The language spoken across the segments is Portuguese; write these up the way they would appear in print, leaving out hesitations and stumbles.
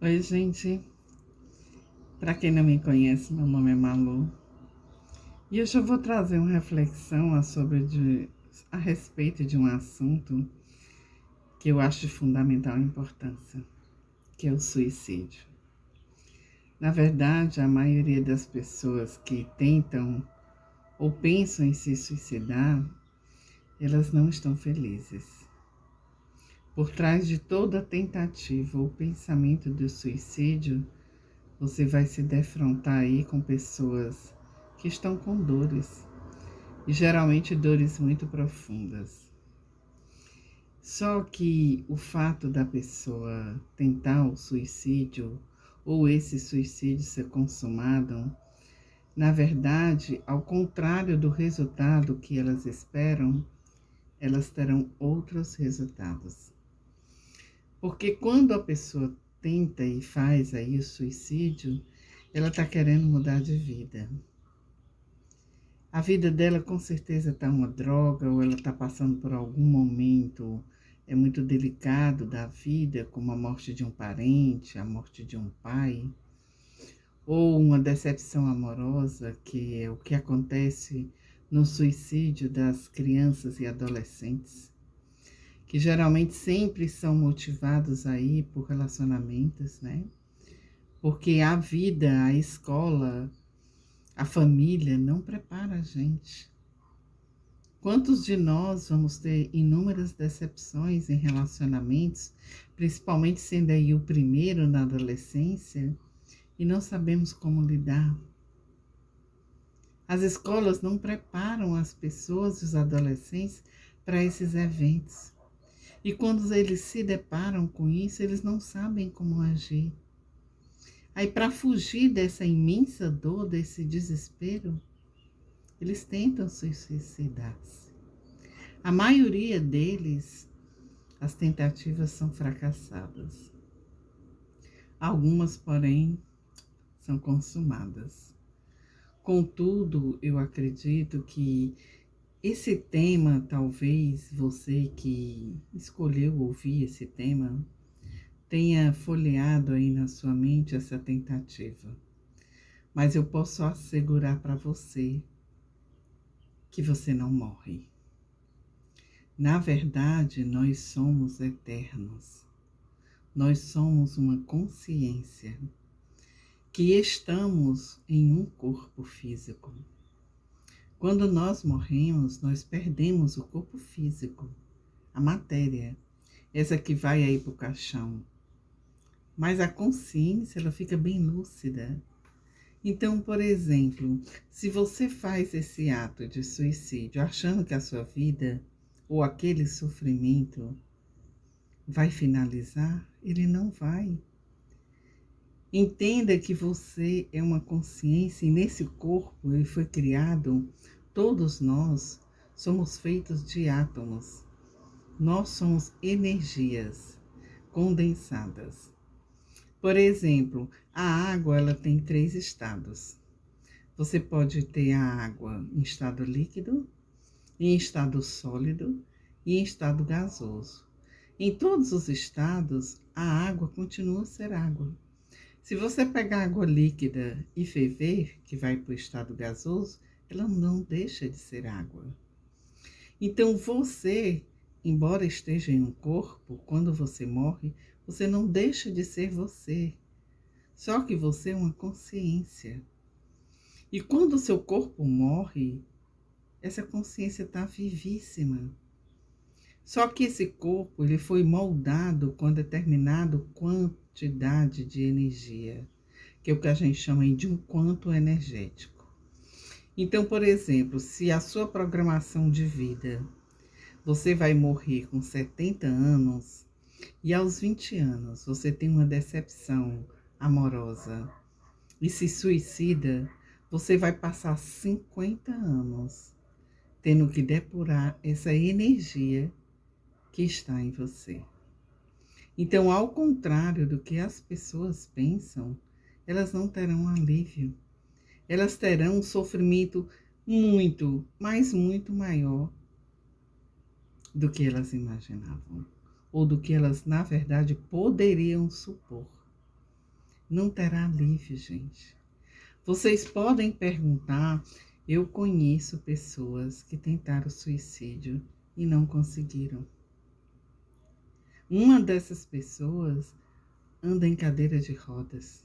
Oi, gente. Para quem não me conhece, meu nome é Malu. E hoje eu vou trazer uma reflexão a respeito de um assunto que eu acho de fundamental importância, que é o suicídio. Na verdade, a maioria das pessoas que tentam ou pensam em se suicidar, elas não estão felizes. Por trás de toda tentativa ou pensamento do suicídio, você vai se defrontar aí com pessoas que estão com dores, e geralmente dores muito profundas. Só que o fato da pessoa tentar o suicídio ou esse suicídio ser consumado, na verdade, ao contrário do resultado que elas esperam, elas terão outros resultados. Porque quando a pessoa tenta e faz aí o suicídio, ela está querendo mudar de vida. A vida dela com certeza está uma droga, ou ela está passando por algum momento muito delicado da vida, como a morte de um parente, a morte de um pai, ou uma decepção amorosa, que é o que acontece no suicídio das crianças e adolescentes, que geralmente sempre são motivados aí por relacionamentos, né? Porque a vida, a escola, a família não prepara a gente. Quantos de nós vamos ter inúmeras decepções em relacionamentos, principalmente sendo aí o primeiro na adolescência, e não sabemos como lidar? As escolas não preparam as pessoas, os adolescentes, para esses eventos. E quando eles se deparam com isso, eles não sabem como agir. Aí, para fugir dessa imensa dor, desse desespero, eles tentam se suicidar. A maioria deles, as tentativas são fracassadas. Algumas, porém, são consumadas. Contudo, eu acredito que esse tema, talvez você que escolheu ouvir esse tema, tenha folheado aí na sua mente essa tentativa. Mas eu posso assegurar para você que você não morre. Na verdade, nós somos eternos. Nós somos uma consciência que estamos em um corpo físico. Quando nós morremos, nós perdemos o corpo físico, a matéria, essa que vai aí para o caixão. Mas a consciência, ela fica bem lúcida. Então, por exemplo, se você faz esse ato de suicídio achando que a sua vida ou aquele sofrimento vai finalizar, ele não vai. Entenda que você é uma consciência e nesse corpo ele foi criado, todos nós somos feitos de átomos. Nós somos energias condensadas. Por exemplo, a água ela tem 3 estados. Você pode ter a água em estado líquido, em estado sólido e em estado gasoso. Em todos os estados, a água continua a ser água. Se você pegar água líquida e ferver, que vai para o estado gasoso, ela não deixa de ser água. Então você, embora esteja em um corpo, quando você morre, você não deixa de ser você. Só que você é uma consciência. E quando o seu corpo morre, essa consciência está vivíssima. Só que esse corpo ele foi moldado com determinada quantidade de energia, que é o que a gente chama de um quanto energético. Então, por exemplo, se a sua programação de vida, você vai morrer com 70 anos e aos 20 anos você tem uma decepção amorosa e se suicida, você vai passar 50 anos tendo que depurar essa energia que está em você. Então, ao contrário do que as pessoas pensam, elas não terão alívio. Elas terão um sofrimento muito, mas muito maior do que elas imaginavam, ou do que elas, na verdade, poderiam supor. não terá alívio, gente. Vocês podem perguntar, eu conheço pessoas que tentaram suicídio e não conseguiram. Uma dessas pessoas anda em cadeira de rodas,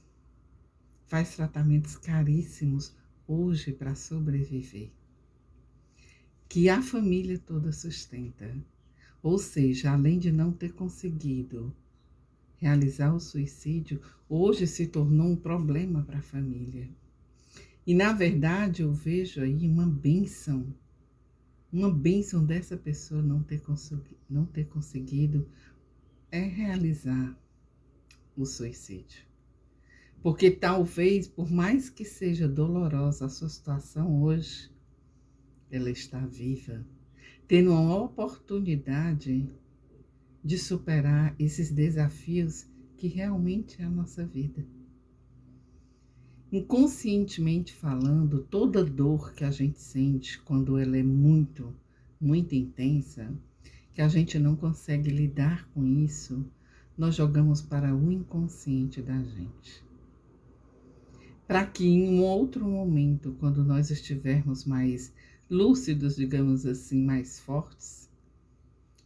faz tratamentos caríssimos hoje para sobreviver, que a família toda sustenta. Ou seja, além de não ter conseguido realizar o suicídio, hoje se tornou um problema para a família. E na verdade eu vejo aí uma bênção dessa pessoa não ter conseguido realizar o suicídio. Porque talvez, por mais que seja dolorosa a sua situação hoje, ela está viva, tendo uma oportunidade de superar esses desafios que realmente é a nossa vida. Inconscientemente falando, toda dor que a gente sente quando ela é muito, muito intensa, que a gente não consegue lidar com isso, nós jogamos para o inconsciente da gente. Para que em um outro momento, quando nós estivermos mais lúcidos, digamos assim, mais fortes,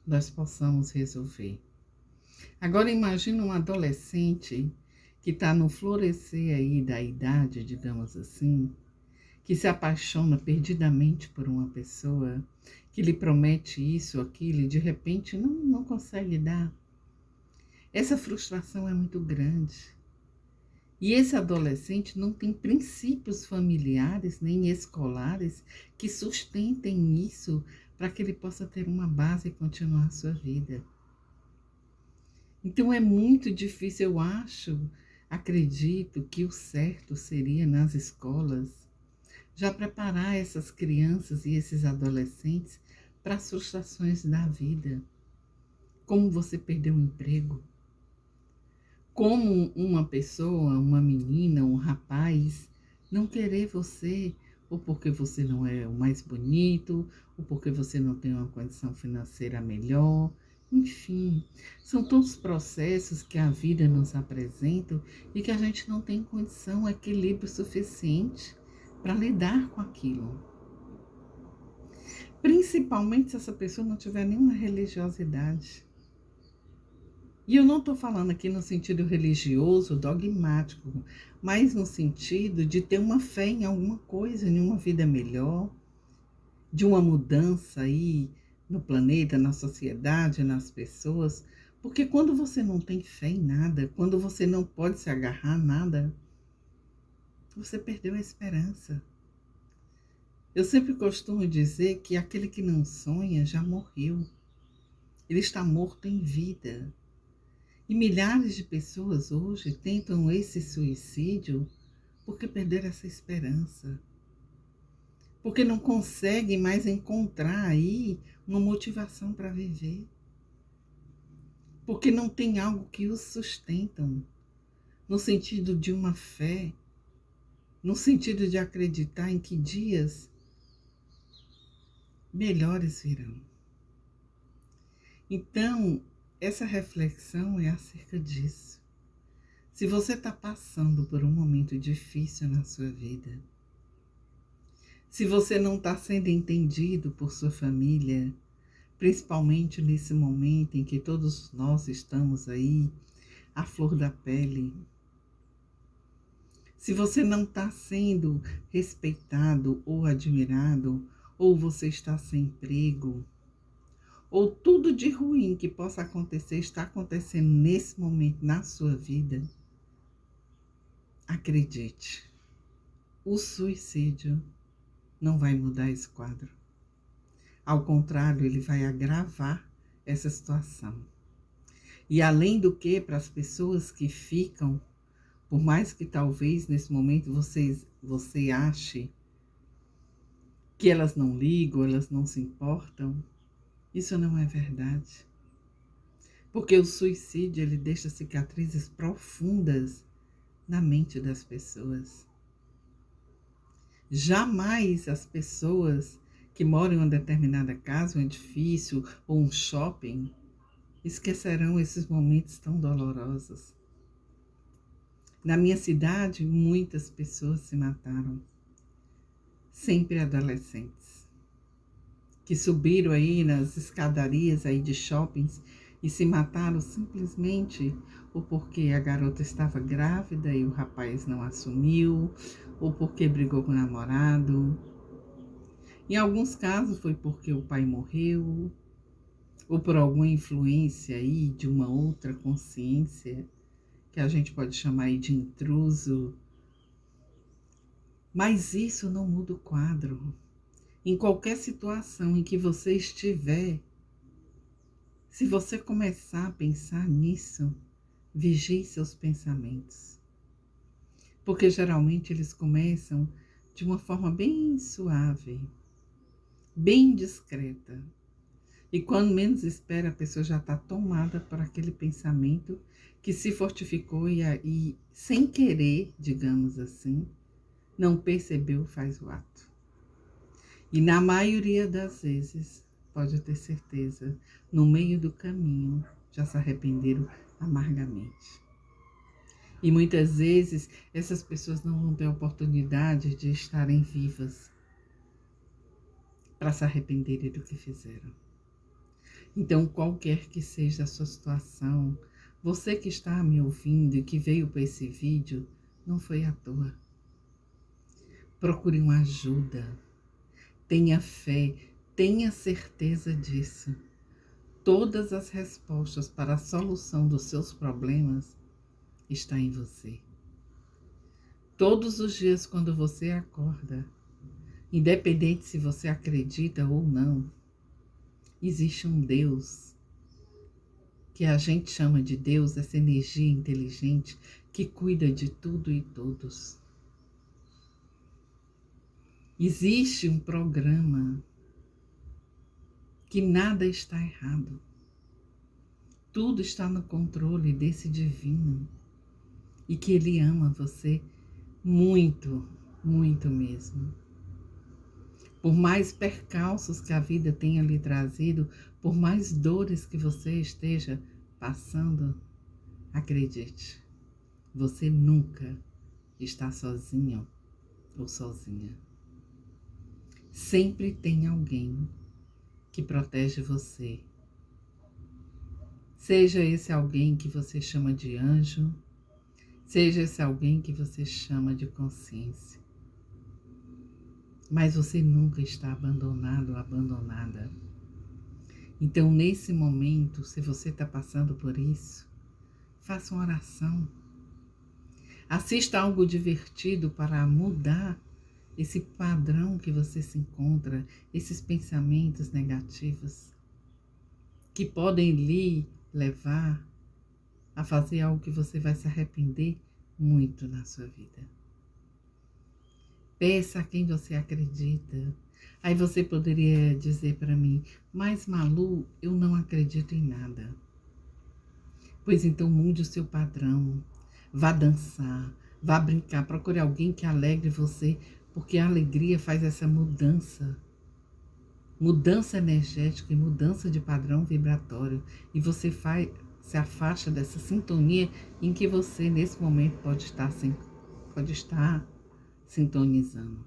nós possamos resolver. Agora imagine um adolescente que está no florescer aí da idade, digamos assim, que se apaixona perdidamente por uma pessoa, que lhe promete isso, aquilo, e de repente não consegue dar. Essa frustração é muito grande. E esse adolescente não tem princípios familiares nem escolares que sustentem isso para que ele possa ter uma base e continuar a sua vida. Então é muito difícil, eu acredito que o certo seria nas escolas já preparar essas crianças e esses adolescentes para as frustrações da vida. Como você perdeu o emprego, como uma pessoa, uma menina, um rapaz, não querer você, ou porque você não é o mais bonito, ou porque você não tem uma condição financeira melhor. Enfim, são todos processos que a vida nos apresenta e que a gente não tem condição, equilíbrio suficiente para lidar com aquilo. Principalmente se essa pessoa não tiver nenhuma religiosidade. E eu não estou falando aqui no sentido religioso, dogmático, mas no sentido de ter uma fé em alguma coisa, em uma vida melhor, de uma mudança aí no planeta, na sociedade, nas pessoas. Porque quando você não tem fé em nada, quando você não pode se agarrar a nada, você perdeu a esperança. Eu sempre costumo dizer que aquele que não sonha já morreu. Ele está morto em vida. E milhares de pessoas hoje tentam esse suicídio porque perderam essa esperança. Porque não conseguem mais encontrar aí uma motivação para viver. Porque não tem algo que os sustentam, no sentido de uma fé, no sentido de acreditar em que dias melhores virão. Então, essa reflexão é acerca disso. Se você está passando por um momento difícil na sua vida, se você não está sendo entendido por sua família, principalmente nesse momento em que todos nós estamos aí, à flor da pele, se você não está sendo respeitado ou admirado, ou você está sem emprego, ou tudo de ruim que possa acontecer está acontecendo nesse momento na sua vida, acredite, o suicídio não vai mudar esse quadro. Ao contrário, ele vai agravar essa situação. E além do que, para as pessoas que ficam, por mais que talvez nesse momento você ache que elas não ligam, elas não se importam, isso não é verdade. Porque o suicídio, ele deixa cicatrizes profundas na mente das pessoas. Jamais as pessoas que moram em uma determinada casa, um edifício ou um shopping, esquecerão esses momentos tão dolorosos. Na minha cidade, muitas pessoas se mataram, sempre adolescentes, que subiram aí nas escadarias aí de shoppings e se mataram simplesmente ou porque a garota estava grávida e o rapaz não assumiu, ou porque brigou com o namorado. Em alguns casos foi porque o pai morreu, ou por alguma influência aí de uma outra consciência, que a gente pode chamar aí de intruso. Mas isso não muda o quadro. Em qualquer situação em que você estiver, se você começar a pensar nisso, vigie seus pensamentos. Porque geralmente eles começam de uma forma bem suave, bem discreta. E quando menos espera, a pessoa já está tomada por aquele pensamento que se fortificou e sem querer, digamos assim, não percebeu, faz o ato. E na maioria das vezes, pode ter certeza, no meio do caminho, já se arrependeram amargamente. E muitas vezes, essas pessoas não vão ter a oportunidade de estarem vivas para se arrependerem do que fizeram. Então, qualquer que seja a sua situação, você que está me ouvindo e que veio para esse vídeo, não foi à toa. Procure uma ajuda. Tenha fé, tenha certeza disso. Todas as respostas para a solução dos seus problemas estão em você. Todos os dias quando você acorda, independente se você acredita ou não, existe um Deus, que a gente chama de Deus, essa energia inteligente que cuida de tudo e todos. Existe um programa que nada está errado. Tudo está no controle desse divino e que ele ama você muito, muito mesmo. Por mais percalços que a vida tenha lhe trazido, por mais dores que você esteja passando, acredite, você nunca está sozinho ou sozinha. Sempre tem alguém que protege você. Seja esse alguém que você chama de anjo, seja esse alguém que você chama de consciência. Mas você nunca está abandonado ou abandonada. Então, nesse momento, se você está passando por isso, faça uma oração. Assista algo divertido para mudar esse padrão que você se encontra, esses pensamentos negativos, que podem lhe levar a fazer algo que você vai se arrepender muito na sua vida. Peça a quem você acredita. Aí você poderia dizer para mim, mas Malu, eu não acredito em nada. Pois então mude o seu padrão. Vá dançar, vá brincar, procure alguém que alegre você, porque a alegria faz essa mudança. Mudança energética e mudança de padrão vibratório. E você se afasta dessa sintonia em que você, nesse momento, pode estar sintonizando.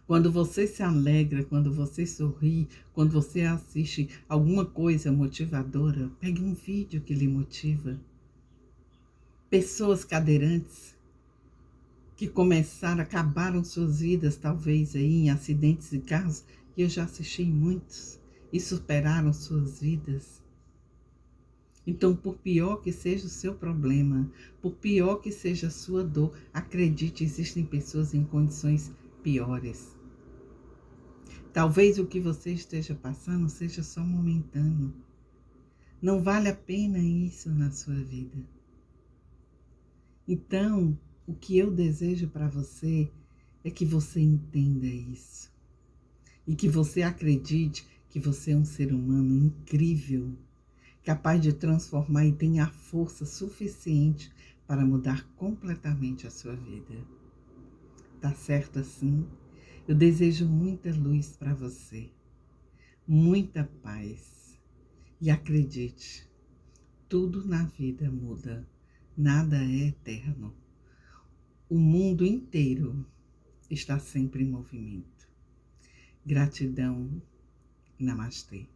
Quando você se alegra, quando você sorri, quando você assiste alguma coisa motivadora, pegue um vídeo que lhe motiva. Pessoas cadeirantes que acabaram suas vidas, talvez aí em acidentes de carros, e eu já assisti muitos, e superaram suas vidas. Então, por pior que seja o seu problema, por pior que seja a sua dor, acredite, existem pessoas em condições piores. Talvez o que você esteja passando seja só momentâneo. Não vale a pena isso na sua vida. Então, o que eu desejo para você é que você entenda isso. E que você acredite que você é um ser humano incrível, capaz de transformar e tem a força suficiente para mudar completamente a sua vida. Tá certo assim? Eu desejo muita luz para você, muita paz. E acredite, tudo na vida muda Nada é eterno. O mundo inteiro está sempre em movimento. Gratidão. Namastê.